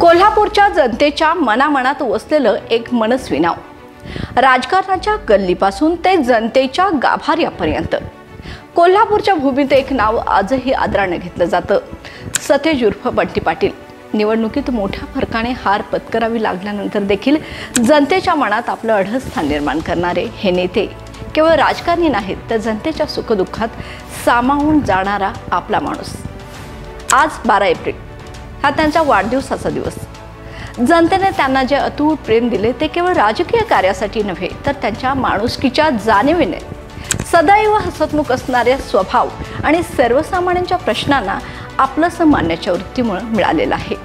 कोल्हापूरच्या जनतेच्या मनामनात वसलेलं एक मनस्वी नाव, राजकारणाच्या गल्लीपासून ते जनतेच्या गाभाऱ्यापर्यंत कोल्हापूरच्या भूमीत एक नाव आजही आदराने घेतलं जातं। सतेज उर्फ बंटी पाटील निवडणुकीत मोठ्या फरकाने हार पत्करावी लागल्यानंतर देखील जनतेच्या मनात आपलं अढळ स्थान निर्माण करणारे हे नेते केवळ राजकारणी नाहीत, तर जनतेच्या सुखदुःखात सामावून जाणारा आपला माणूस। आज 12 एप्रिल हा त्यांचा वाढदिवसाचा दिवस। जनतेने त्यांना जे अतूट प्रेम दिले ते केवळ राजकीय कार्यासाठी नव्हे, तर त्यांच्या माणुसकीच्या जाणीवेने, सदैव हसतमुख असणारे स्वभाव आणि सर्वसामान्यांच्या प्रश्नांना आपलंसं मानण्याच्या वृत्तीमुळे मिळालेलं आहे।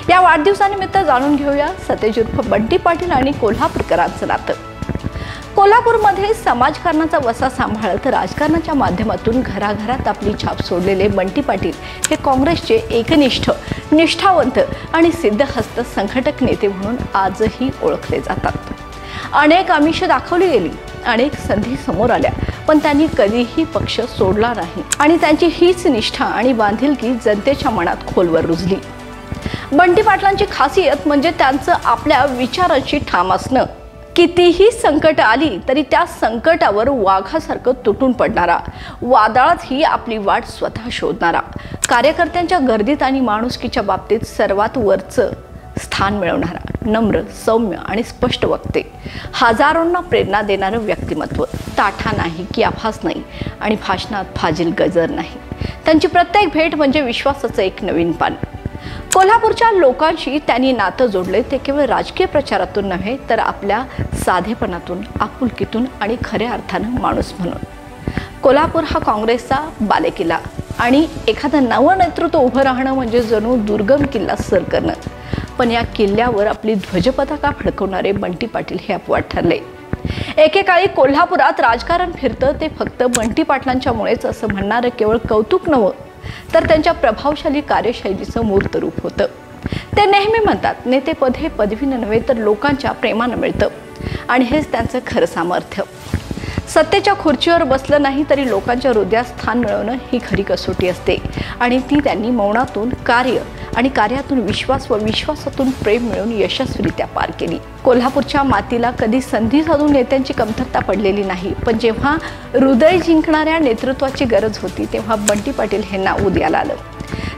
या वाढदिवसानिमित्त जाणून घेऊया सतेज उर्फ बंटी पाटील आणि कोल्हापूरकरांचं नातं। कोल्हापूरमध्ये समाजकारणाचा वसा सांभाळत राजकारणाच्या माध्यमातून घराघरात आपली छाप सोडलेले बंटी पाटील हे काँग्रेसचे एकनिष्ठ, निष्ठावंत आणि सिद्धहस्त संघटक नेते म्हणून आजही ओळखले जातात। अनेक आमिष दाखवली गेली, अनेक संधी समोर आल्या, पण त्यांनी कधीही पक्ष सोडला नाही आणि त्यांची हीच निष्ठा आणि बांधिलकी जनतेच्या मनात खोलवर रुजली। बंटी पाटलांची खासियत म्हणजे त्यांचं आपल्या विचारांशी ठाम असणं। कितीही संकट आली तरी त्या संकटावर वाघासारखं तुटून पडणारा, वादळातही आपली वाट स्वतः शोधणारा, कार्यकर्त्यांच्या गर्दीत आणि माणुसकीच्या बाबतीत सर्वात वरचं स्थान मिळवणारा, नम्र, सौम्य आणि स्पष्ट वक्ते, हजारोंना प्रेरणा देणारं व्यक्तिमत्व, ताठा नाही की आभास नाही आणि भाषणात फाजील गजर नाही। त्यांची प्रत्येक भेट म्हणजे विश्वासाचं एक नवीन पान। कोल्हापूरच्या लोकांशी त्यांनी नातं जोडले ते केवळ राजकीय प्रचारातून नव्हे, तर आपल्या साधेपणातून, आपुलकीतून आणि खऱ्या अर्थानं माणूस म्हणून। कोल्हापूर हा काँग्रेसचा बालेकिल्ला आणि एखादं नवं नेतृत्व उभं राहणं म्हणजे जणू दुर्गम किल्ला सर करणं। पण या किल्ल्यावर आपली ध्वजपताका फडकवणारे बंटी पाटील हे अपवाद ठरले। एकेकाळी कोल्हापुरात राजकारण फिरतं ते फक्त बंटी पाटलांच्यामुळेच असं म्हणणारं केवळ कौतुक नव्हतं, तर त्यांच्या प्रभावशाली कार्यशैलीचं मूर्त रूप होतं। ते नेहमी म्हणतात, नेतेपद हे पदवीनं नव्हे तर लोकांच्या प्रेमानं मिळतं आणि हेच त्यांचं खरं सामर्थ्य। सत्तेच्या खुर्चीवर बसलं नाही तरी लोकांच्या हृदयात स्थान मिळवणं ही खरी कसोटी असते आणि ती त्यांनी मौनातून कार्य आणि कार्यातून विश्वास व विश्वासातून प्रेम मिळवून यशस्वीरित्या पार केली। कोल्हापूरच्या मातीला कधी संधी साधून नेत्यांची कमतरता पडलेली नाही, पण जेव्हा हृदय जिंकणाऱ्या नेतृत्वाची गरज होती तेव्हा बंटी पाटील हे नाव उदयाला आलं।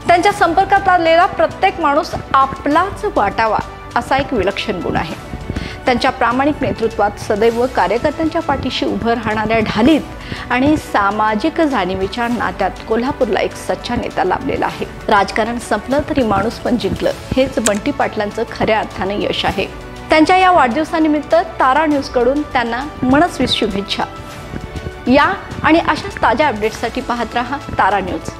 त्यांच्या संपर्कात आलेला प्रत्येक माणूस आपलाच वाटावा असा एक विलक्षण गुण आहे। त्यांच्या प्रामाणिक नेतृत्वात सदैव कार्यकर्त्यांच्या पाठीशी उभं राहणाऱ्या ढालीत आणि सामाजिक जाणीवेच्या नात्यात कोल्हापूरला एक सच्चा नेता लाभलेला आहे। राजकारण संपलं तरी माणूस पण जिंकलं, हेच बंटी पाटलांचं खऱ्या अर्थाने यश आहे। त्यांच्या या वाढदिवसानिमित्त तारा न्यूजकडून त्यांना मनस्वी शुभेच्छा। या आणि अशाच ताज्या अपडेट्ससाठी पाहत रहा तारा न्यूज।